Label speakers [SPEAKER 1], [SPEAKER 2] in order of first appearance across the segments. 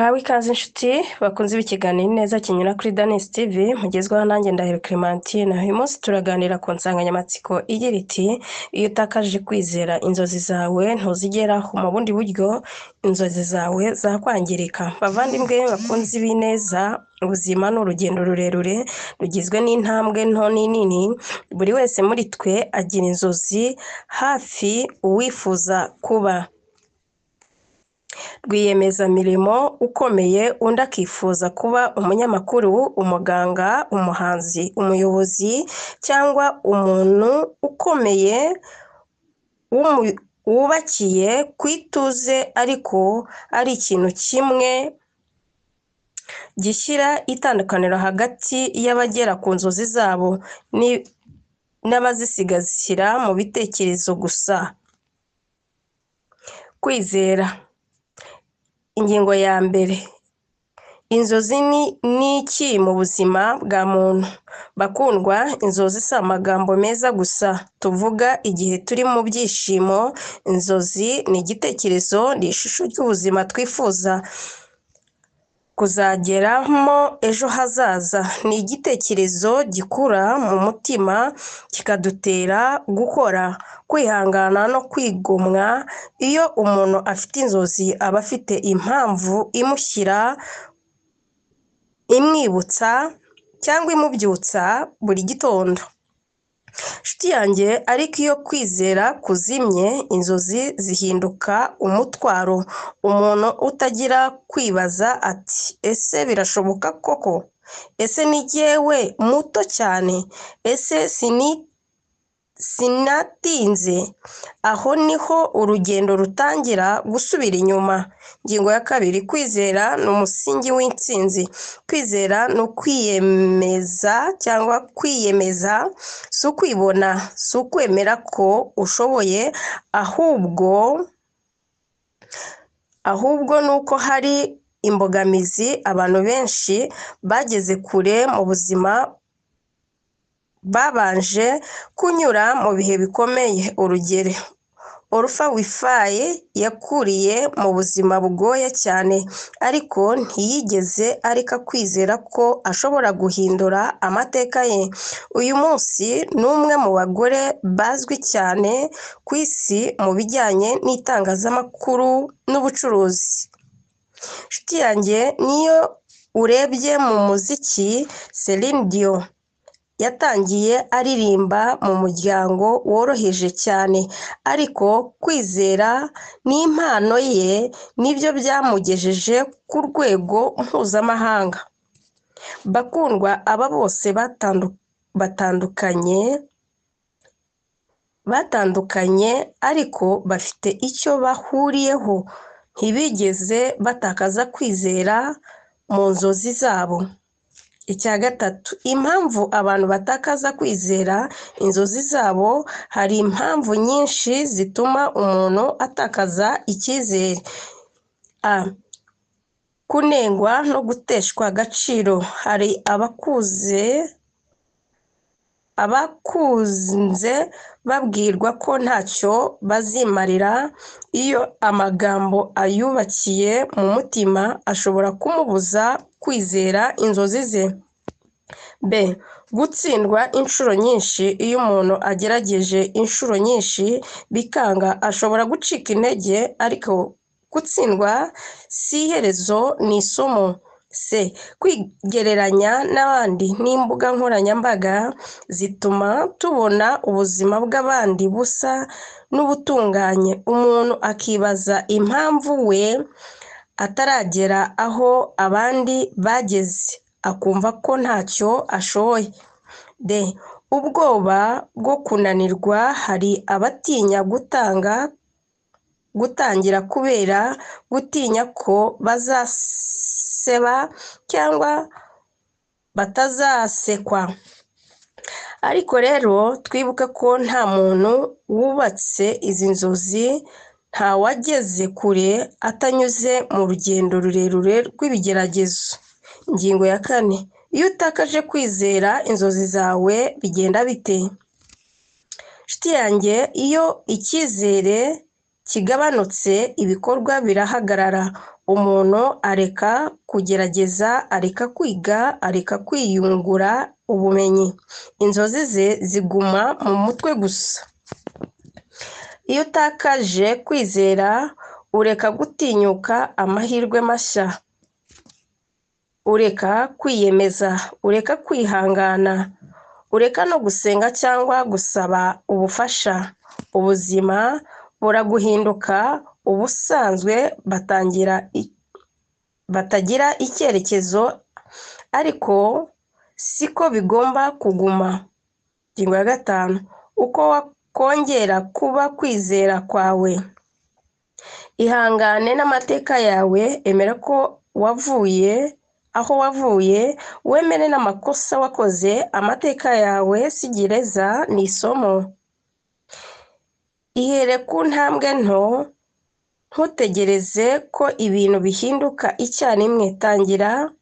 [SPEAKER 1] Muhawe ikaze inshuti bakunze ikiganiro neza kinyura kuri Danis TV mugezweho nanjye Ndahiro Clementine. Uyu munsi turaganira ku nsanganyamatsiko igira iti iyo utakaje kwizera inzozi zawe ntuzigeraho, mu bundi buryo inzozi zawe zakwangirika. Bavandimwe bakunze ibineza, ubuzima ni urugendo rurerure rugizwe n'intambwe nto n'inini. Buri wese muri twe agira inzozi hafi uwifuza kuba rwiyemezamirimo ukomeye, undi akifuza kuba umunyamakuru, umuganga, umuhanzi, umuyobozi cyangwa umuntu ukomeye wubakiye ku ituze, ariko ari ikintu kimwe gishyira itandukaniro hagati y'abagera ku nzozi zabo n'abazisigasira mu bitekerezo gusa. Kwizera. Ingingo ya mbere, inzozi ni iki mu buzima bwa muntu? Bakundwa, inzozi si amagambo meza gusa tuvuga igihe turi mu byishimo. Inzozi ni igitekerezo, ni ishusho ry'ubuzima twifuza kuzageramo ejo hazaza. Ni igitekerezo gikura mu mutima kikadutera gukora, kwihangana no kwigomwa. Iyo umuntu afite inzozi aba afite impamvu imwibutsa cyangwa imubyutsa buri gitondo. Nshuti yanjye, ariko iyo kwizera kuzimye, inzozi zihinduka umutwaro. Umuntu utagira kwibaza ati ese birashoboka koko? Ese ni jyewe muto cyane? Ese sinatinze? Aho niho urugendo rutangira gusubira inyuma. Ingingo ya kabiri, kwizera ni umusingi w'intsinzi. Kwizera ni ukwiyemeza cyangwa kwiyemeza, si ukwibona, si ukwemera ko ushoboye, ahubwo ni uko hari imbogamizi. Abantu benshi bageze kure mu buzima babanje kunyura mu bihe bikomeye. Urugero, Oprah Winfrey yakuriye mu buzima bugoye cyane, ariko ntiyigeze areka kwizera ko ashobora guhindura amateka ye. Uyu munsi ni umwe mu bagore bazwi cyane ku isi mu bijyanye n'itangazamakuru n'ubucuruzi. Nshuti yanjye, niyo urebye mu muziki, Celine Dion yatangiye aririmba mu muryango woroheje cyane, ariko kwizera n'impano ye nibyo byamugejeje ku rwego mpuzamahanga. Bakundwa, aba bose batandukanye ariko bafite icyo bahuriyeho: ntibigeze batakaza kwizera mu nzozi zabo. Icya gatatu, impamvu abantu batakaza kwizera inzozi zabo. Hari impamvu nyinshi zituma umuntu atakaza icyizere. Kunengwa no guteshwa agaciro. Hari abakunze babwirwa ko ntacyo bazimarira. Iyo amagambo ayubakiye mu mutima ashobora kumubuza kwizera inzozi ze. Gutsindwa inshuro nyinshi. Iyo umuntu agerageje inshuro nyinshi bikanga, ashobora gucika intege, ariko gutsindwa si iherezo, ni isomo. Kwigereranya n'abandi. N'imbuga nkoranyambaga zituma tubona ubuzima bw'abandi busa n'ubutunganye. Umuntu akibaza impamvu we ataragera aho abandi bageze, akumva ko ntacyo ashoboye. Ubwoba bwo kunanirwa. Hari abatinya gutangira kubera gutinya ko bazaseba cyangwa batazasekwa. Ariko rero twibuke ko nta muntu wubatse izi nzozi, nta wageze kure atanyuze mu rugendo rurerure rw'ibigeragezo. Ingingo ya kane, iyo utakaje kwizera inzozi zawe bigenda bite? Nshuti yanjye, iyo icyizere kigabanutse ibikorwa birahagarara, umuntu areka kugerageza, areka kwiga, areka kwiyungura ubumenyi, inzozi ze ziguma mu mutwe gusa. Iyo utakaje kwizera ureka gutinyuka amahirwe mashya, ureka kwiyemeza, ureka kwihangana, ureka no gusenga cyangwa gusaba ubufasha. Ubuzima buraguhinduka ubusanzwe batagira icyerekezo, ariko siko bigomba kuguma. Ingingo ya 5, uko wakongera kuba kwizera kwawe. Ihangane n'amateka yawe, emera ko aho wavuye, wemere n'amakosa wakoze. Amateka yawe si gereza, ni isomo. Ihere ku ntambwe nto, ntutegereze ko ibintu bihinduka icyarimwe. Tangira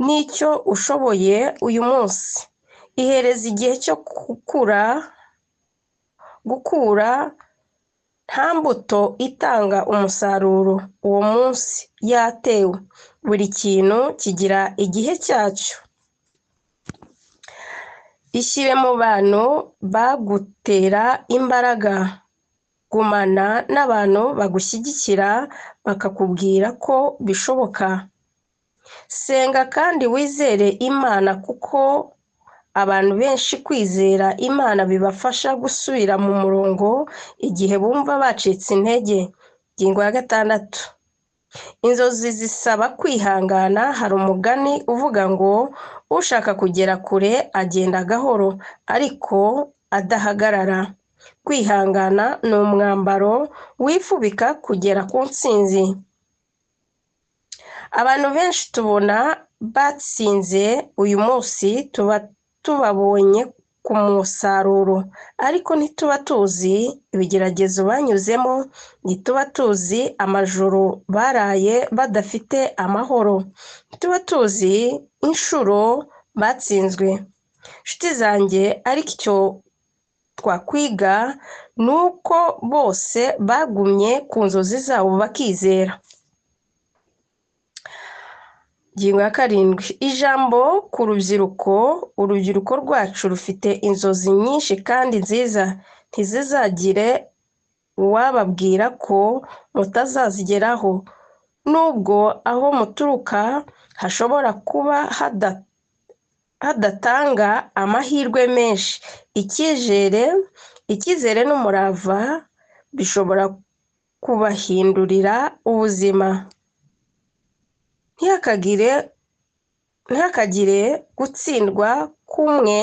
[SPEAKER 1] n'icyo ushoboye uyu munsi. Ihereza igihe cyo gukura nta mbuto itanga umusaruro uwo munsi yatewe. Buri kintu kigira igihe cyacyo. Ishyire mu bantu bagutera imbaraga. Gumana n'abantu bagushyigikira bakakubwira ko bishoboka. Senga kandi wizere Imana, kuko abantu benshi kwizera Imana bibafasha gusubira mu murongo igihe bumva bacitse intege. Ingingo ya 6, inzozi zisaba kwihangana. Hari umugani uvuga ngo ushaka kugera kure agenda gahoro ariko adahagarara. Kwihangana ni umwambaro wifubika kugera ku ntsinzi. Abantu benshi tubona batsinze uyu munsi tuba tubabonye ku musaruro, ariko ntituba tuzi ibigeragezo banyuzemo, ntituba tuzi amajoro baraye badafite amahoro, ntituba tuzi inshuro batsinzwe. Nshuti zanjye, ariko icyo twakwiga ni uko bose bagumye ku nzozi zabo bakizera. Ingingo ya 7, ijambo ku rubyiruko. Urubyiruko rwacu rufite inzozi nyinshi kandi nziza. Ntizizagire uwababwira ko mutazazigeraho. Nubwo aho muturuka hashobora kuba hadatanga amahirwe menshi, icyizere n'umurava bishobora kubahindurira ubuzima. Ntihakagire gutsindwa kumwe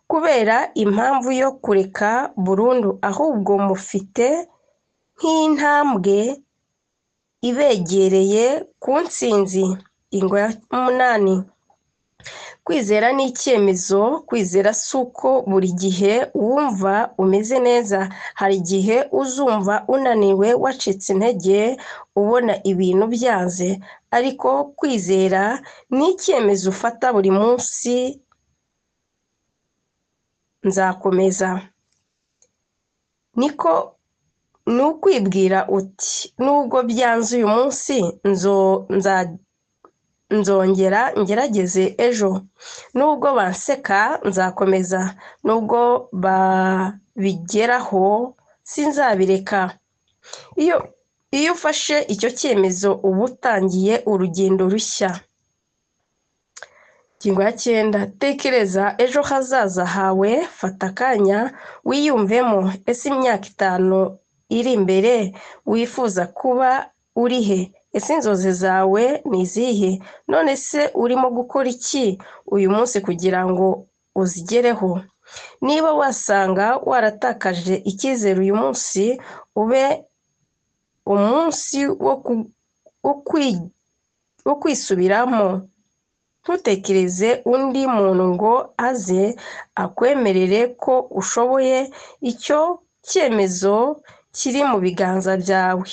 [SPEAKER 1] kubera impamvu yo kureka burundu, ahubwo mufite nk'intambwe ibegereye ku ntsinzi. Ingingo ya 8, kwizera ni icyemezo. Kwizera si uko buri gihe wumva umeze neza. Hari igihe uzumva unaniwe, wacitse intege, ubona ibintu byanze, ariko kwizera ni icyemezo ufata buri munsi. Nzakomeza. Ni ukwibwira uti nubwo byanze uyu munsi, nzongera ngerageze ejo. Nubwo banseka nzakomeza. Nubwo babigeraho sinzabireka. Iyo ufashe icyo cyemezo uba utangiye urugendo rushya. Ingingo ya 9, tekereza ejo hazaza hawe. Fata akanya wiyumvemo. Ese imyaka 5 iri imbere wifuza kuba uri he? Ese inzozi zawe ni izihe? None se urimo gukora iki uyu munsi kugira ngo uzigereho? Niba wasanga waratakaje icyizere uyu munsi, ube umunsi wo kwisubiramo. Ntutekereze undi muntu ngo aze akwemerere ko ushoboye. Icyo cyemezo kiri mu biganza byawe.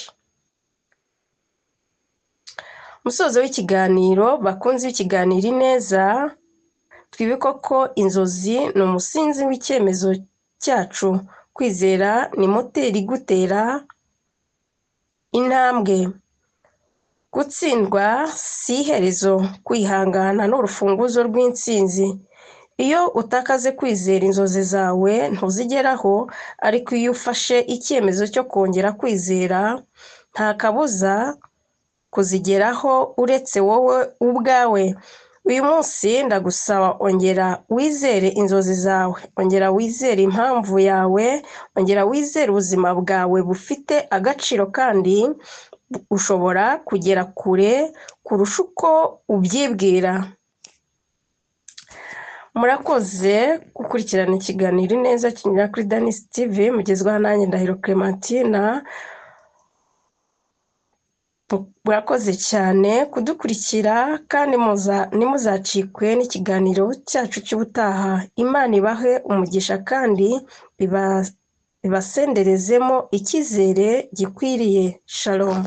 [SPEAKER 1] Musozo w'ikiganiro, bakunze ikiganiro Ineza, twibuke ko inzozi ni umusingi w'icyemezo cyacu. Kwizera ni moteri igutera intambwe. Gutsindwa si iherezo, kwihangana ni urufunguzo rw'intsinzi. Iyo utakaze kwizera inzozi zawe ntuzigeraho, ariko iyo ufashe icyemezo cyo kongera kwizera, nta kabuza kuzigeraho uretse wowe ubwawe. Uyu munsi ndagusaba ongera wizere inzozi zawe, ongera wizere impamvu yawe, ongera wizere ubuzima bwawe bufite agaciro kandi ushobora kugera kure kurusha uko ubyibwira. Murakoze gukurikirana ikiganiro neza kinyura kuri Danis TV, mugezwaho nanjye Ndahiro Clementina. Murakoze cyane kudukurikira kandi ntimuzacikwe n'ikiganiro cyacu cy'ubutaha. Imana ibahe umugisha kandi ibasenderezemo icyizere gikwiriye. Shalom.